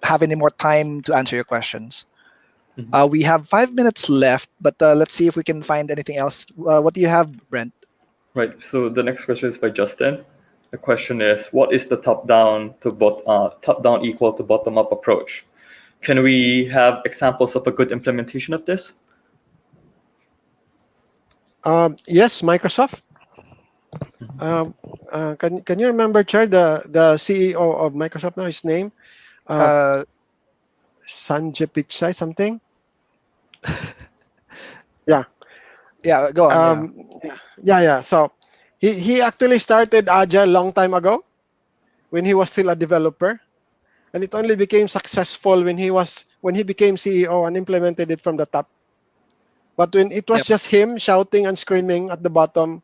have any more time to answer your questions. Mhm. We have 5 minutes left, but let's see if we can find anything else. What do you have, Brent? Right. So the next question is by Justin. The question is, what is the top-down equal to bottom-up approach? Can we have examples of a good implementation of this? Yes, Microsoft. Can you remember, Chair, the CEO of Microsoft now? His name, uh, Uh, Sanjay Pichai something. Yeah. yeah, go on. Yeah. Yeah. So he actually started Agile long time ago when he was still a developer, and it only became successful when he became CEO and implemented it from the top. But when it was Yep. just him shouting and screaming at the bottom,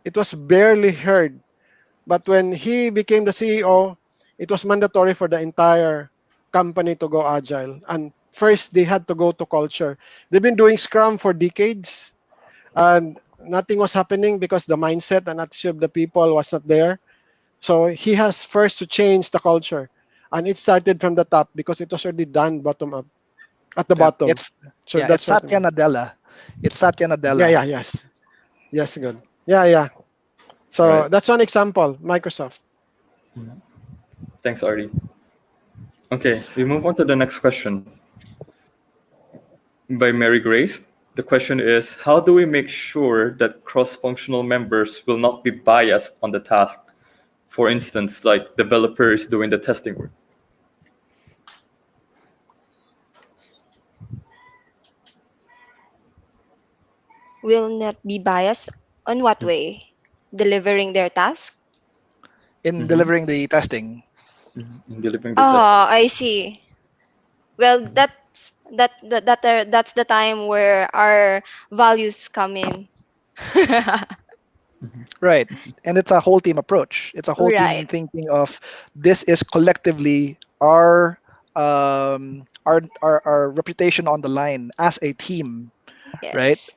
it was barely heard. But when he became the CEO, it was mandatory for the entire company to go agile. And first, they had to go to culture. They've been doing Scrum for decades, and nothing was happening because the mindset and attitude of the people was not there. So he has first to change the culture. And it started from the top because it was already done bottom up at the Yep. bottom. So It's that's what I Satya mean. Nadella. It's Satya Yeah, Nadella. yeah, yes. Yes, good. Yeah. So Right. that's one example, Microsoft. Thanks, Artie. Okay, we move on to the next question by Mary Grace. The question is, how do we make sure that cross-functional members will not be biased on the task? For instance, like developers doing the testing work. Will not be biased on what way? Delivering their task? In Mhm. delivering the testing. In delivering the testing. Oh, I see. Well, that's the time where our values come in. Right. And it's a whole team approach. It's a whole Right. team thinking of this is collectively our reputation on the line as a team, right? Yes.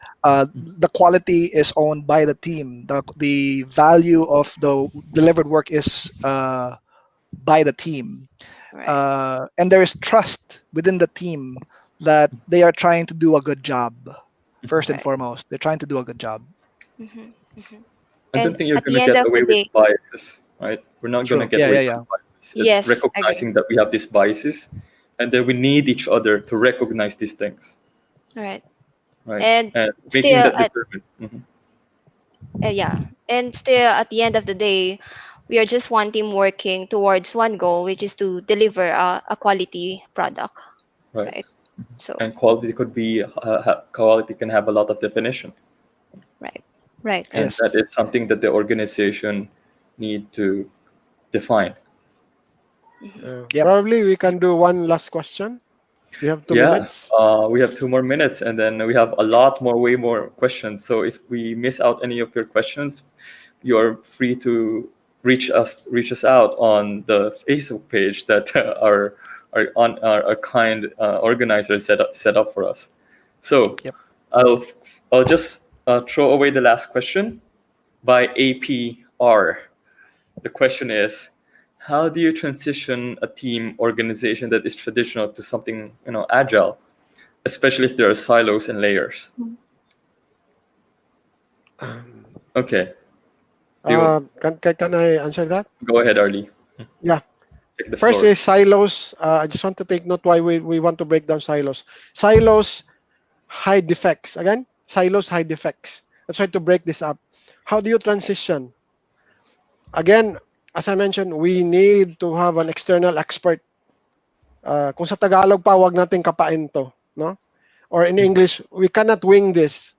The quality is owned by the team. The value of the delivered work is by the team. Right. And there is trust within the team that they are trying to do a good job. First and Right. foremost, they're trying to do a good job. hmm hmm I don't And think you're at going to the end get of the away with day, biases, right? We're not going to True. get Yeah, away yeah, from yeah. biases. It's yes, agree. recognizing that we have these biases, and then we need each other to recognize these things, Right. right? And And making still that at discernment. Mhm. yeah, and still at the end of the day, we are just one team working towards one goal, which is to deliver a quality product, Right. right? So, And quality could be quality can have a lot of definition, right. Right, right. and that Yes. is something that the organization need to define. Yep. Probably we can do one last question. We have two Yeah, minutes. we have 2 more minutes, and then we have a lot more, way more questions. So if we miss out any of your questions, you're free to reach us out on the Facebook page that our kind organizer set up for us. So Yep. I'll I'll just throw away the last question by APR. The question is, how do you transition a team organization that is traditional to something agile, especially if there are silos and layers? Um, Okay, do you can I answer that? go ahead, Arlie? Yeah. Take the First floor. is silos. I just want to take note why we want to break down silos. Silos hide defects. Again, silos hide defects. Let's try to break this up. How do you transition? Again, as I mentioned, we need to have an external expert. Kung sa Tagalog pa, wag nating kapain to, no? Or in English, we cannot wing this.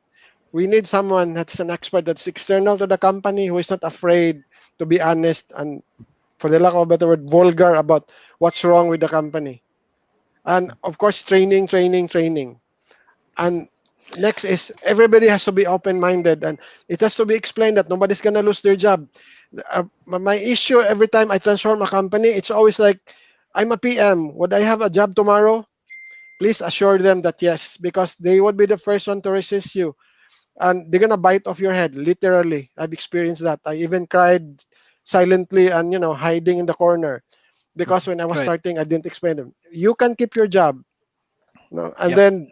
We need someone that's an expert that's external to the company who is not afraid to be honest and, for the lack of a better word, vulgar about what's wrong with the company. And of course, training, training, training. And next is everybody has to be open-minded, and it has to be explained that nobody's gonna lose their job. My issue every time I transform a company, it's always like, I'm a PM. Would I have a job tomorrow? Please assure them that yes, because they would be the first one to resist you, and they're gonna bite off your head. Literally, I've experienced that. I even cried silently and hiding in the corner because when I was Right. starting, I didn't explain them. You can keep your job, no, and Yep. then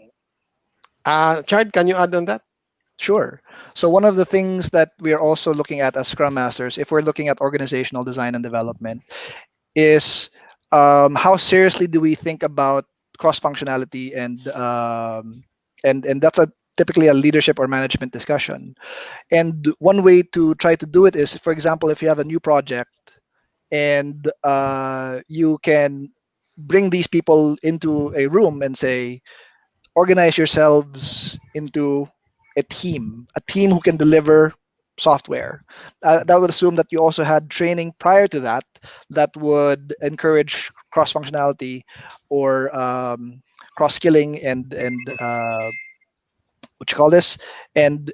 Chad, can you add on that? Sure. So one of the things that we are also looking at as Scrum Masters, if we're looking at organizational design and development, is how seriously do we think about cross functionality, and that's a typically a leadership or management discussion. And one way to try to do it is, for example, if you have a new project and you can bring these people into a room and say, organize yourselves into a team who can deliver software. That would assume that you also had training prior to that that would encourage cross functionality or cross skilling and what you call this, and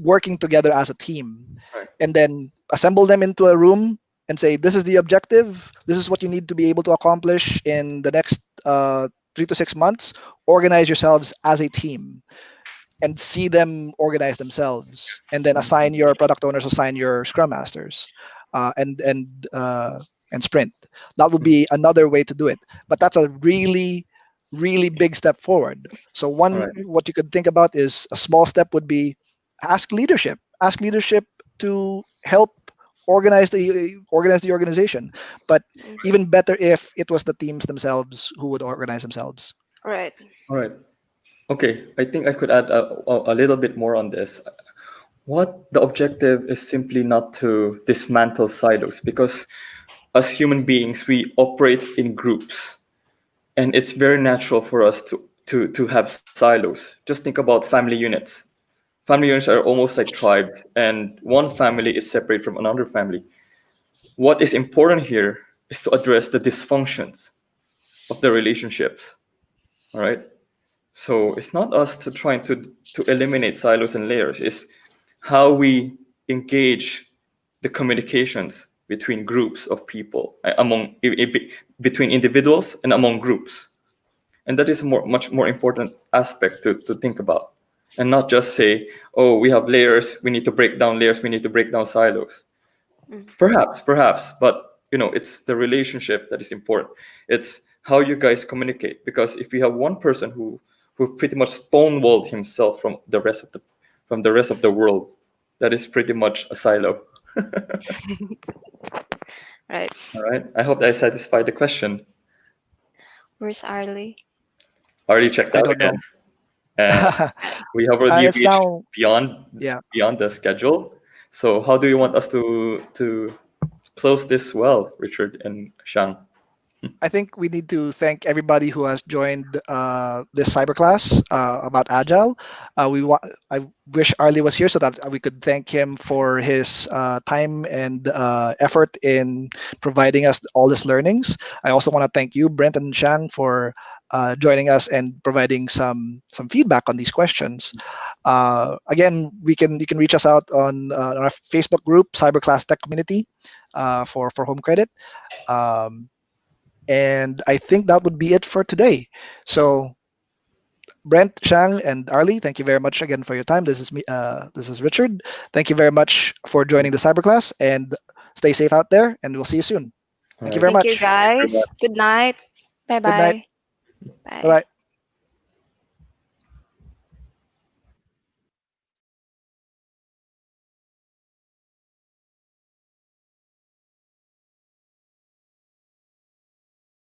working together as a team, Right. and then assemble them into a room and say, this is the objective, this is what you need to be able to accomplish in the next 3 to 6 months. Organize yourselves as a team and see them organize themselves, and then assign your product owners, assign your scrum masters, uh, and and uh, and sprint. That would be another way to do it, but that's a really big step forward. So All one, right. what you could think about is a small step would be ask leadership to help organize the organization, but even better if it was the teams themselves who would organize themselves. Right. All right. Okay. I think I could add a little bit more on this. What the objective is simply not to dismantle silos, because as human beings, we operate in groups, and it's very natural for us to have silos. Just think about family units. Family units are almost like tribes, and one family is separate from another family. What is important here is to address the dysfunctions of the relationships. All right. So it's not us to trying to eliminate silos and layers. It's how we engage the communications between groups of people, between individuals and among groups. And that is a much more important aspect to think about, and not just say, oh, we have layers, we need to break down layers, we need to break down silos. Mm. Perhaps, but it's the relationship that is important. It's how you guys communicate. Because if you have one person who pretty much stonewalled himself from the rest of the world, that is pretty much a silo. Right. All right. I hope that I satisfied the question. Where's Arlie? Already checked I out don't again. know. And we have already It's reached now, yeah. beyond the schedule. So how do you want us to close this well, Richard and Shang? I think we need to thank everybody who has joined this cyber class about Agile. I wish Arlie was here so that we could thank him for his time and effort in providing us all these learnings. I also want to thank you, Brent and Shang, for joining us and providing some feedback on these questions. Again, you can reach us out on our Facebook group, Cyberclass Tech Community, for home credit. Um, and I think that would be it for today. So, Brent, Shang, and Arlie, thank you very much again for your time. This is me. This is Richard. Thank you very much for joining the Cyberclass, and stay safe out there. And we'll see you soon. All Thank you right. very Thank you, much. Thank you very guys. much. Good night. Good night. Bye-bye. Bye Bye. bye.